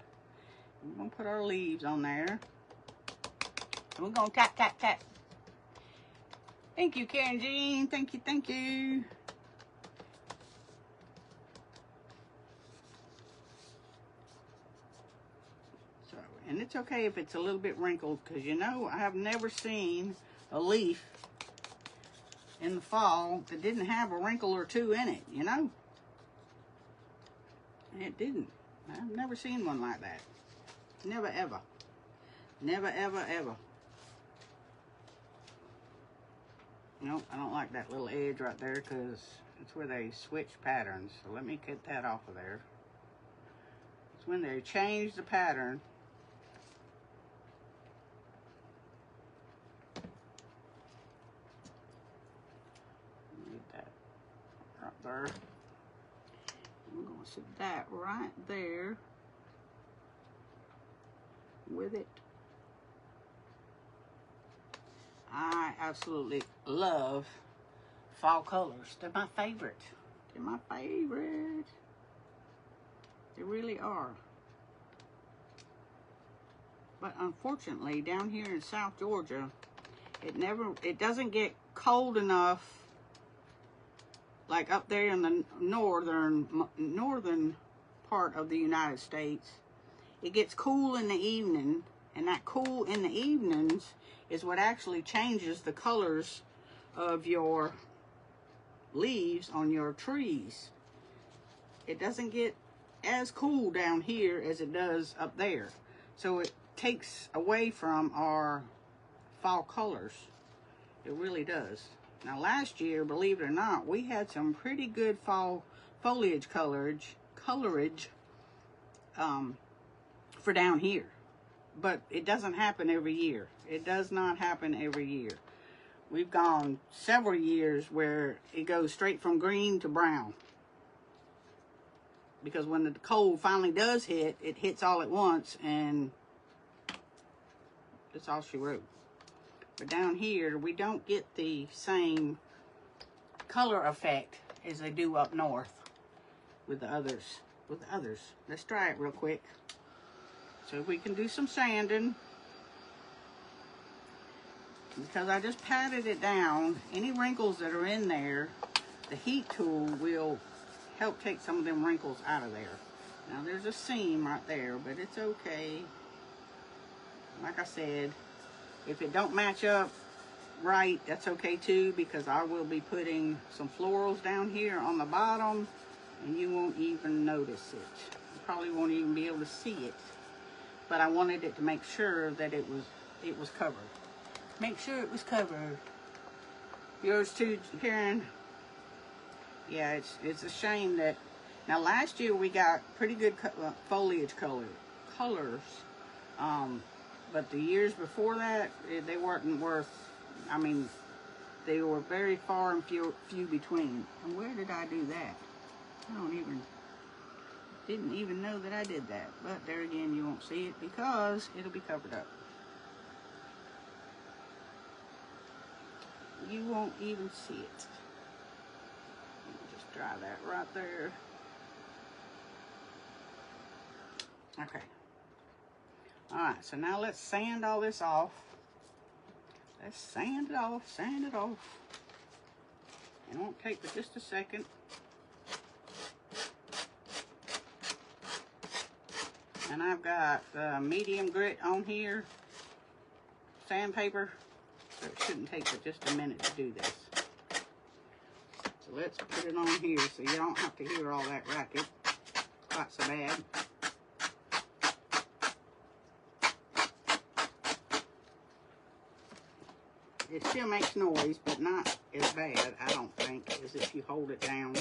We're going to put our leaves on there. And we're going to tap, tap, tap. Thank you, Karen Jean. Thank you, thank you. So, and it's okay if it's a little bit wrinkled, because you know, I have never seen a leaf in the fall that didn't have a wrinkle or two in it, you know? It didn't. I've never seen one like that. Never, ever. Never, ever, ever. Nope, I don't like that little edge right there because it's where they switch patterns. So let me get that off of there. It's when they change the pattern. Get that right there. I'm going to sit that right there with it. I absolutely love fall colors. They're my favorite. They're my favorite. They really are. But unfortunately, down here in South Georgia, it doesn't get cold enough, like up there in the northern part of the United States. It gets cool in the evening, and that cool in the evenings is what actually changes the colors of your leaves on your trees. It doesn't get as cool down here as it does up there. So it takes away from our fall colors. It really does. Now last year, believe it or not, we had some pretty good fall foliage colorage for down here. But it doesn't happen every year. It does not happen every year. We've gone several years where it goes straight from green to brown. Because when the cold finally does hit, it hits all at once, and that's all she wrote. But down here, we don't get the same color effect as they do up north with the others. Let's try it real quick. So we can do some sanding. Because I just patted it down, any wrinkles that are in there, the heat tool will help take some of them wrinkles out of there. Now there's a seam right there, but it's okay. Like I said, if it don't match up right, that's okay too, because I will be putting some florals down here on the bottom, and you won't even notice it. You probably won't even be able to see it. But I wanted it to make sure that it was covered. Make sure it was covered. Yours too, Karen. Yeah, it's a shame that. Now last year we got pretty good foliage colors, but the years before that they weren't worth. I mean, they were very far and few between. And where did I do that? I didn't even know that I did that. But there again, you won't see it because it'll be covered up. You won't even see it. Just dry that right there. Okay. Alright, so now let's sand all this off. Let's sand it off, sand it off. It won't take but just a second. And I've got medium grit on here, sandpaper, so it shouldn't take but just a minute to do this. So let's put it on here so you don't have to hear all that racket quite so bad. It still makes noise, but not as bad, I don't think, as if you hold it down.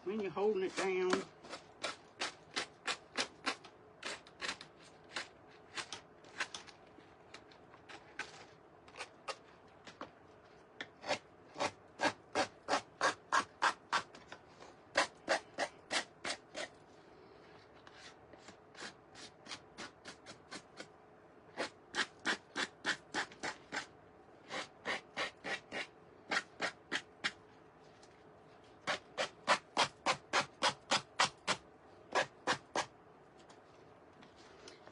When you're holding it down,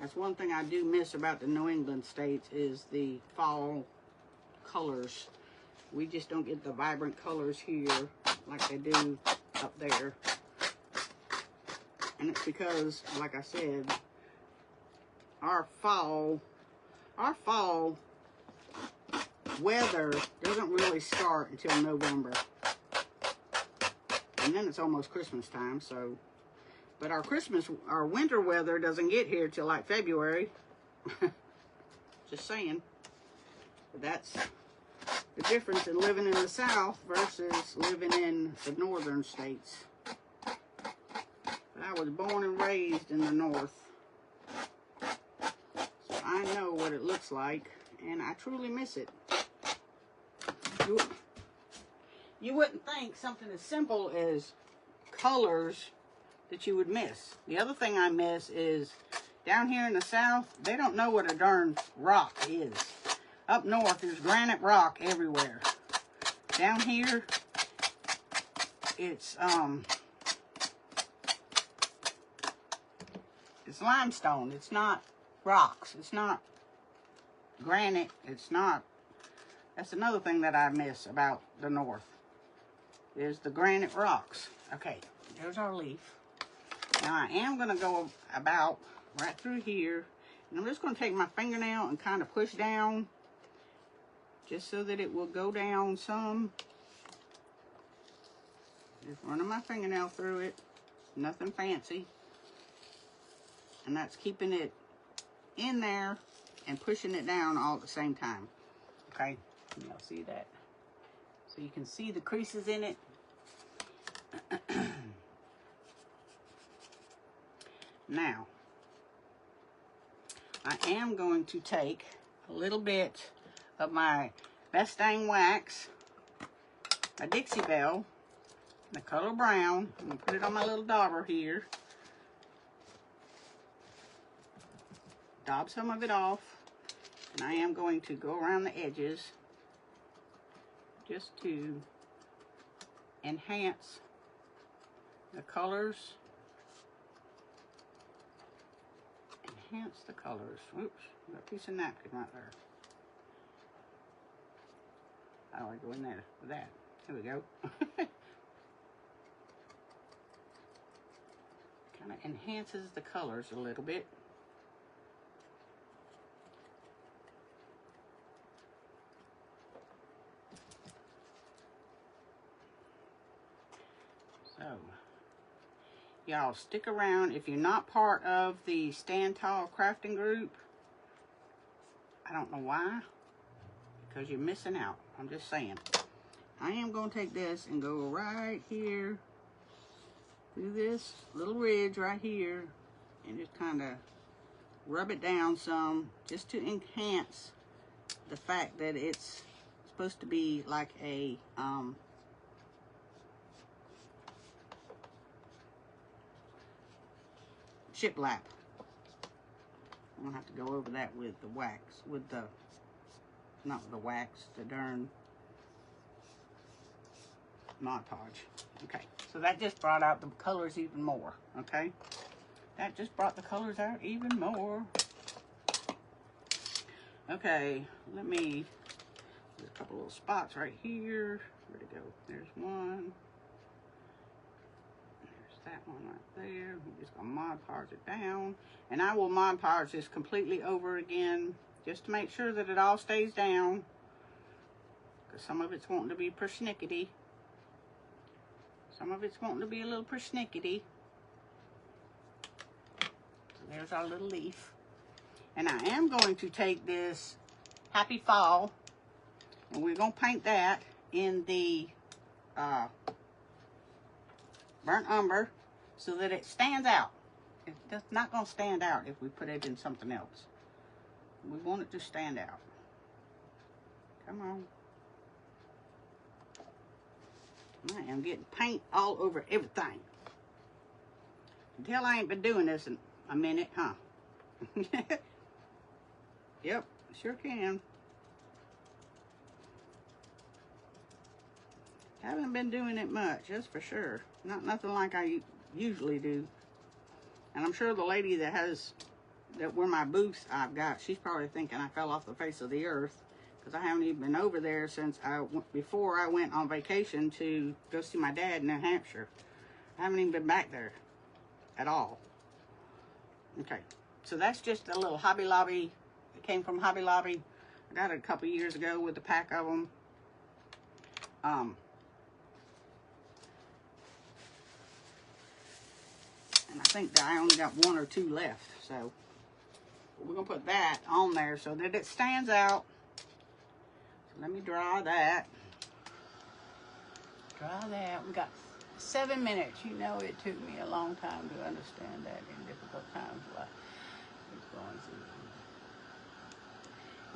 That's one thing I do miss about the New England states is the fall colors. We just don't get the vibrant colors here like they do up there. And it's because, like I said, our fall weather doesn't really start until November. And then it's almost Christmas time, so. But our winter weather doesn't get here till like February. Just saying. But that's the difference in living in the South versus living in the northern states. But I was born and raised in the North. So I know what it looks like, and I truly miss it. You wouldn't think something as simple as colors that you would miss. The other thing I miss is down here in the South, they don't know what a darn rock is. Up north, there's granite rock everywhere. Down here, it's limestone. It's not rocks. It's not granite. It's not. That's another thing that I miss about the North, is the granite rocks. Okay, there's our leaf. Now I am going to go about right through here, and I'm just going to take my fingernail and kind of push down, just so that it will go down some. Just running my fingernail through it, nothing fancy. And that's keeping it in there and pushing it down all at the same time. Okay, y'all see that? So you can see the creases in it. Now, I am going to take a little bit of my Best Dang Wax, my Dixie Belle, the color brown. I'm going to put it on my little dauber here. Daub some of it off. And I am going to go around the edges just to enhance the colors. Enhance the colors. Oops, got a piece of napkin right there. How do I go in there with that? There we go. Kind of enhances the colors a little bit. So, y'all stick around. If you're not part of the Stand Tall crafting group, I don't know why, because you're missing out. I'm just saying. I am going to take this and go right here through this little ridge right here and just kind of rub it down some, just to enhance the fact that it's supposed to be like a shiplap. I'm gonna have to go over that with the wax, with the, not with the wax, the darn Mod Podge. Okay, so that just brought out the colors even more, okay? That just brought the colors out even more. Okay, let me, there's a couple little spots right here. Where'd it go? There's one. There's that one right there. I'm just gonna Mod Podge it down. And I will Mod Podge this completely over again, just to make sure that it all stays down. Because some of it's wanting to be persnickety. Some of it's wanting to be a little persnickety. So there's our little leaf. And I am going to take this Happy Fall, and we're going to paint that in the burnt umber so that it stands out. It's not going to stand out if we put it in something else. We want it to stand out. Come on. I am getting paint all over everything. Until I ain't been doing this in a minute, huh? Yep, sure can. Haven't been doing it much, that's for sure. Not nothing like I usually do. And I'm sure the lady that has that where my booth I've got, she's probably thinking I fell off the face of the earth, because I haven't even been over there since before I went on vacation to go see my dad in New Hampshire. I haven't even been back there at all. Okay, so that's just a little Hobby Lobby. It came from Hobby Lobby. I got it a couple years ago with a pack of them. And I think that I only got 1 or 2 left. So we're going to put that on there so that it stands out. So let me dry that. Dry that. We got 7 minutes. You know, it took me a long time to understand that in difficult times like it's going through.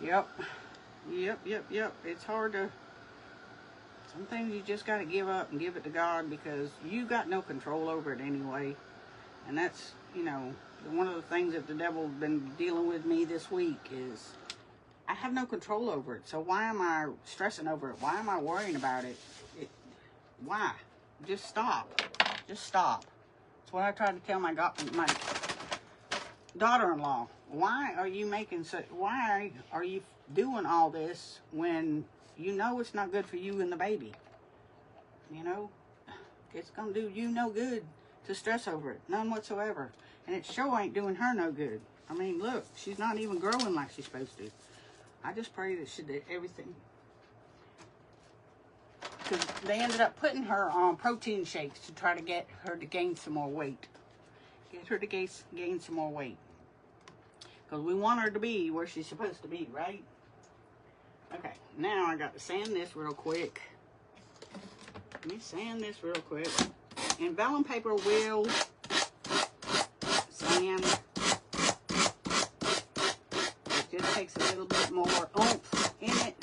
Yep. It's hard to... Some things you just got to give up and give it to God, because you got no control over it anyway. And that's, you know, one of the things that the devil's been dealing with me this week is I have no control over it. So why am I stressing over it? Why am I worrying about it? Why? Just stop. Just stop. That's what I tried to tell my daughter-in-law. Why are you why are you doing all this when you know it's not good for you and the baby? You know, it's going to do you no good to stress over it. None whatsoever. And it sure ain't doing her no good. I mean, look, she's not even growing like she's supposed to. I just pray that she did everything. Because they ended up putting her on protein shakes to try to get her to gain some more weight. Get her to gain some more weight. Because we want her to be where she's supposed to be, right? Okay, now I got to sand this real quick. Let me sand this real quick. And vellum paper will sand. It just takes a little bit more oomph in it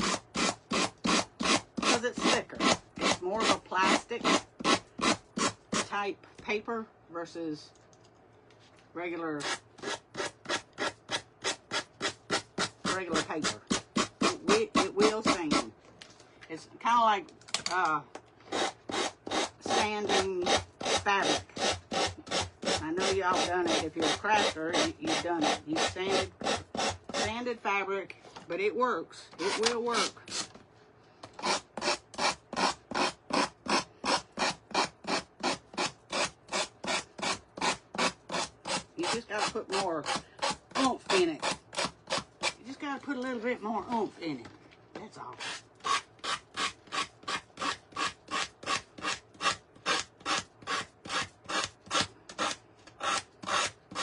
because it's thicker. It's more of a plastic type paper versus regular paper. It will sand. It's kind of like sanding fabric. I know y'all done it. If you're a crafter, you've done it. You've sanded fabric, but it works. It will work. You just got to put more oomph in it. You just got to put a little bit more oomph in it. That's all.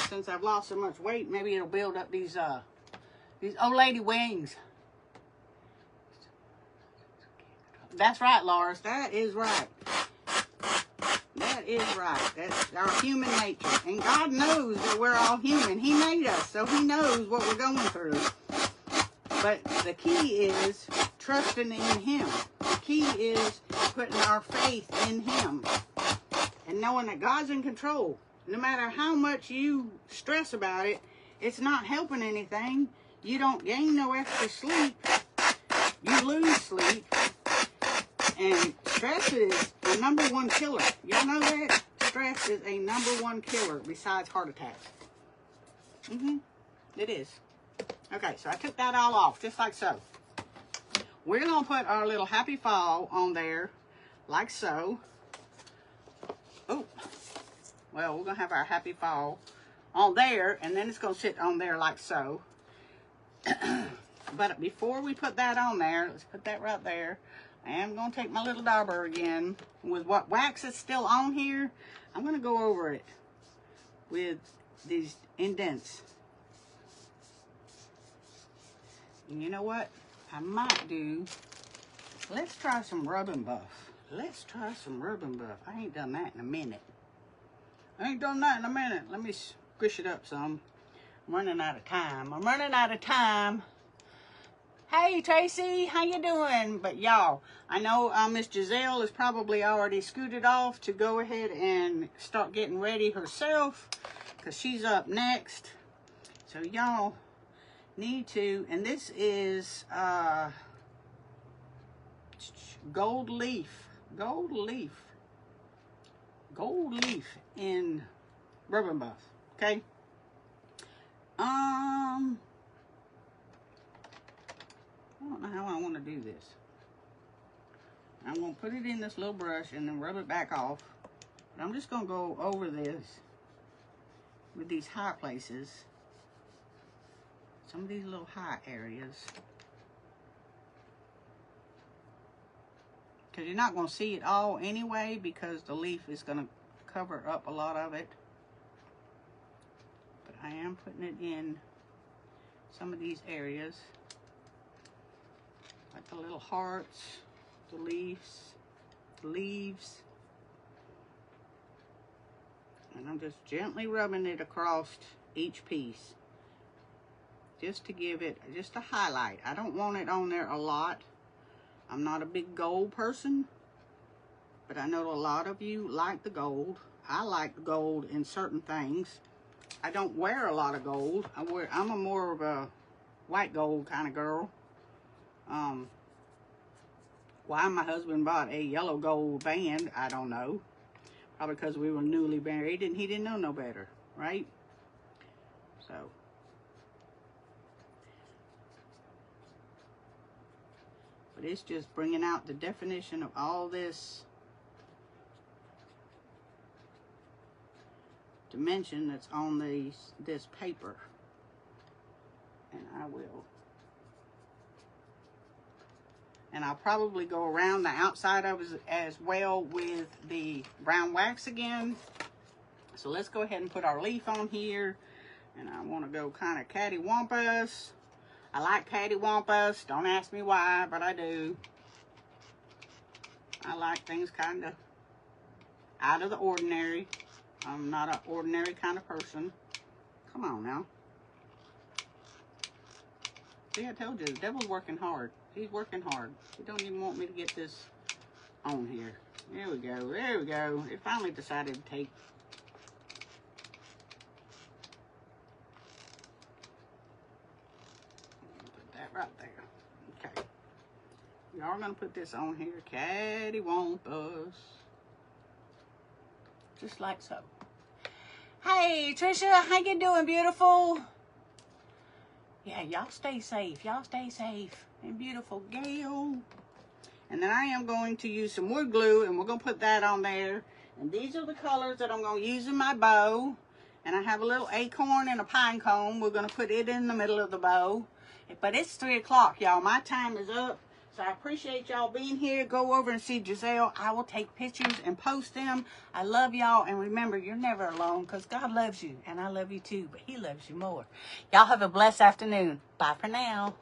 Since I've lost so much weight, maybe it'll build up these old lady wings. That's right, Loris. That is right. That is right. That's our human nature. And God knows that we're all human. He made us, so He knows what we're going through. But the key is trusting in Him. The key is putting our faith in Him. And knowing that God's in control. No matter how much you stress about it, it's not helping anything. You don't gain no extra sleep. You lose sleep. And stress is the #1 killer. Y'all know that? Stress is a #1 killer besides heart attacks. It is. Okay, so I took that all off, just like so. We're going to put our little happy fall on there, like so. Oh. Well, we're going to have our happy fall on there, and then it's going to sit on there like so. But before we put that on there, let's put that right there. I am going to take my little dauber again. With what wax is still on here, I'm going to go over it with these indents. And you know what? I might do, let's try some Rub and Buff. Let's try some Rub and Buff. I ain't done that in a minute. I ain't done that in a minute. Let me squish it up some. I'm running out of time. Hey, Tracy, how you doing? But y'all, I know Miss Giselle is probably already scooted off to go ahead and start getting ready herself, because she's up next. So y'all need to, and this is gold leaf in Rub and Buff. Okay, I don't know how I want to do this. I'm going to put it in this little brush and then rub it back off. But I'm just going to go over this with these high places. Some of these little high areas. Because you're not going to see it all anyway, because the leaf is going to cover up a lot of it. But I am putting it in some of these areas. Like the little hearts, the leaves. And I'm just gently rubbing it across each piece. Just to give it, just a highlight. I don't want it on there a lot. I'm not a big gold person, but I know a lot of you like the gold. I like gold in certain things. I don't wear a lot of gold. I'm a more of a white gold kind of girl. Why my husband bought a yellow gold band, I don't know. Probably because we were newly married and he didn't know no better, right? So. But it's just bringing out the definition of all this dimension that's on this paper. And I will. And I'll probably go around the outside of it as well with the brown wax again. So let's go ahead and put our leaf on here. And I want to go kind of cattywampus. I like cattywampus. Don't ask me why, but I do. I like things kind of out of the ordinary. I'm not an ordinary kind of person. Come on now. See, I told you, the devil's working hard. He's working hard. He don't even want me to get this on here. There we go. There we go. It finally decided to take. Put that right there. Okay. Y'all gonna put this on here. Cattywampus. Just like so. Hey, Trisha, how you doing, beautiful? Yeah, y'all stay safe. Y'all stay safe. And beautiful Gail. And then I am going to use some wood glue, and we're going to put that on there. And these are the colors that I'm going to use in my bow. And I have a little acorn and a pine cone. We're going to put it in the middle of the bow. But it's 3 o'clock, y'all. My time is up. So I appreciate y'all being here. Go over and see Giselle. I will take pictures and post them. I love y'all. And remember, you're never alone, because God loves you. And I love you too, but he loves you more. Y'all have a blessed afternoon. Bye for now.